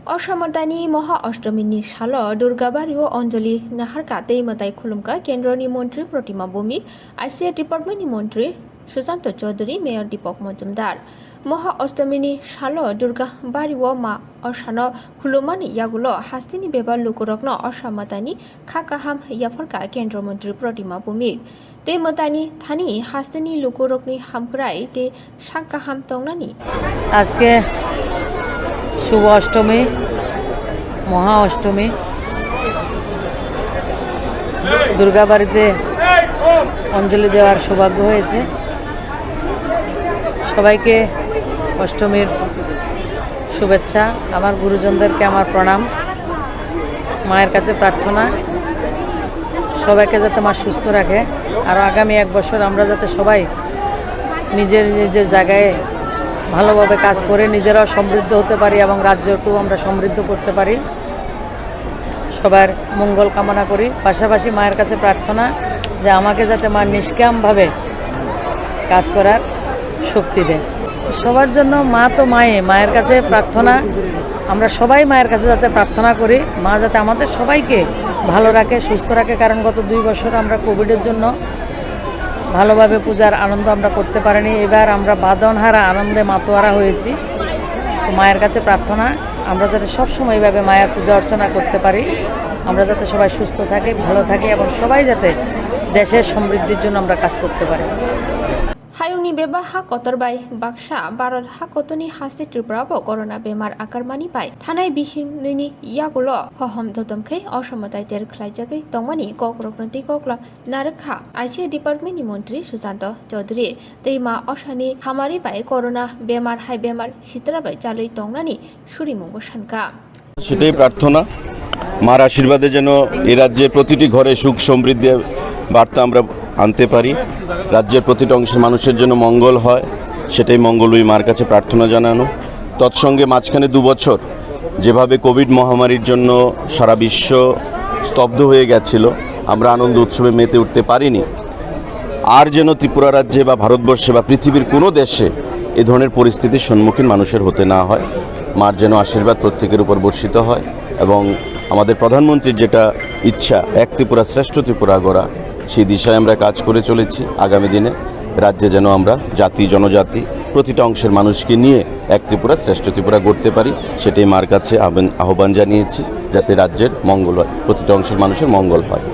असामतानि महा अष्टमी सालो दुर्गा बारि अंजलि नाहारका मताई खुलुमका केंद्रनि मंत्री प्रतिमा भौमिक आईसीआई डिपार्टमेंटनि मंत्री सुशांत चौधरी मेयर दीपक मजुमदार महा अष्टमी सालो दुर्गा बारि मा असानो खुलुमानि यागुलो हास्तिनि बेबार लुकुरकनो असामतानि खाकाहाम याफरका केंद्र मंत्री प्रतिमा भौमिक ते मतानि थानी हास्तिनि लुकुरकनि हामफ्राय ते साकाहाम तंगनानि आज के शुभ अष्टमी মহা অষ্টমী দুর্গা বাড়িতে অঞ্জলি দেওয়ার সৌভাগ্য হয়েছে। সবাইকে অষ্টমীর শুভেচ্ছা। আমার গুরুজনদেরকে আমার প্রণাম। মায়ের কাছে প্রার্থনা সবাইকে যাতে মা সুস্থ রাখে, আর আগামী এক বছর আমরা যাতে সবাই নিজের নিজের জায়গায় ভালোভাবে কাজ করে নিজেরাও সমৃদ্ধ হতে পারি এবং রাজ্যকেও আমরা সমৃদ্ধ করতে পারি। সবার মঙ্গল কামনা করি। পাশাপাশি মায়ের কাছে প্রার্থনা যে আমাকে যাতে মা নিষ্কামভাবে কাজ করার শক্তি দেয়। সবার জন্য মা তো মায়ের কাছে প্রার্থনা, আমরা সবাই মায়ের কাছে যাতে প্রার্থনা করি মা যাতে আমাদের সবাইকে ভালো রাখে, সুস্থ রাখে। কারণ গত 2 বছর আমরা কোভিডের জন্য ভালোভাবে পূজার আনন্দ আমরা করতে পারিনি। এবার আমরা বাঁধনহারা আনন্দে মাতোয়ারা হয়েছি। তো মায়ের কাছে প্রার্থনা আমরা যাতে সবসময় এইভাবে মায়ের পূজা অর্চনা করতে পারি, আমরা যাতে সবাই সুস্থ থাকি, ভালো থাকি এবং সবাই যাতে দেশের সমৃদ্ধির জন্য আমরা কাজ করতে পারি। हायुंनि बेबा हा कतरबाय बाक्सा भारत हा कतनि हास्ति त्रिपुराबो कोरोना बेमार आकारमानि बाय थानाय बिसिनि यागुलो हहम दतमखै असमताय तेर खलायजागै तंमानि ककरकनति ककला नारखा आईसीआई डिपार्टमेंटनि मंत्री सुशांत चौधरी दैमा असानि हामारि बाय कोरोना बेमार हाय बेमार सितराबाय चालै तंगनानि सुरिमुंबो सानका। সেটাই প্রার্থনা মার আশীর্বাদে যেন এই রাজ্যের প্রতিটি ঘরে সুখ সমৃদ্ধি বার্তা আমরা আনতে পারি, রাজ্যের প্রতিটা অংশের মানুষের জন্য মঙ্গল হয়, সেটাই মঙ্গলময়ী মার কাছে প্রার্থনা জানানো। তৎসঙ্গে মাঝখানে 2 বছর যেভাবে কোভিড মহামারীর জন্য সারা বিশ্ব স্তব্ধ হয়ে গেছিল, আমরা আনন্দ উৎসবে মেতে উঠতে পারিনি। আর যেন ত্রিপুরা রাজ্যে বা ভারতবর্ষে বা পৃথিবীর কোনো দেশে এ ধরনের পরিস্থিতির সম্মুখীন মানুষের হতে না হয়। মার যেন আশীর্বাদ প্রত্যেকের উপর বর্ষিত হয় এবং আমাদের প্রধানমন্ত্রীর যেটা ইচ্ছা এক ত্রিপুরা শ্রেষ্ঠ ত্রিপুরা গড়া, সেই দিশায় আমরা কাজ করে চলেছি। আগামী দিনে রাজ্যে যেন আমরা জাতি জনজাতি প্রতিটা অংশের মানুষকে নিয়ে এক ত্রিপুরা শ্রেষ্ঠ ত্রিপুরা গড়তে পারি, সেটাই মার কাছে আহ্বান জানিয়েছি, যাতে রাজ্যের মঙ্গল হয়, প্রতিটা অংশের মানুষের মঙ্গল হয়।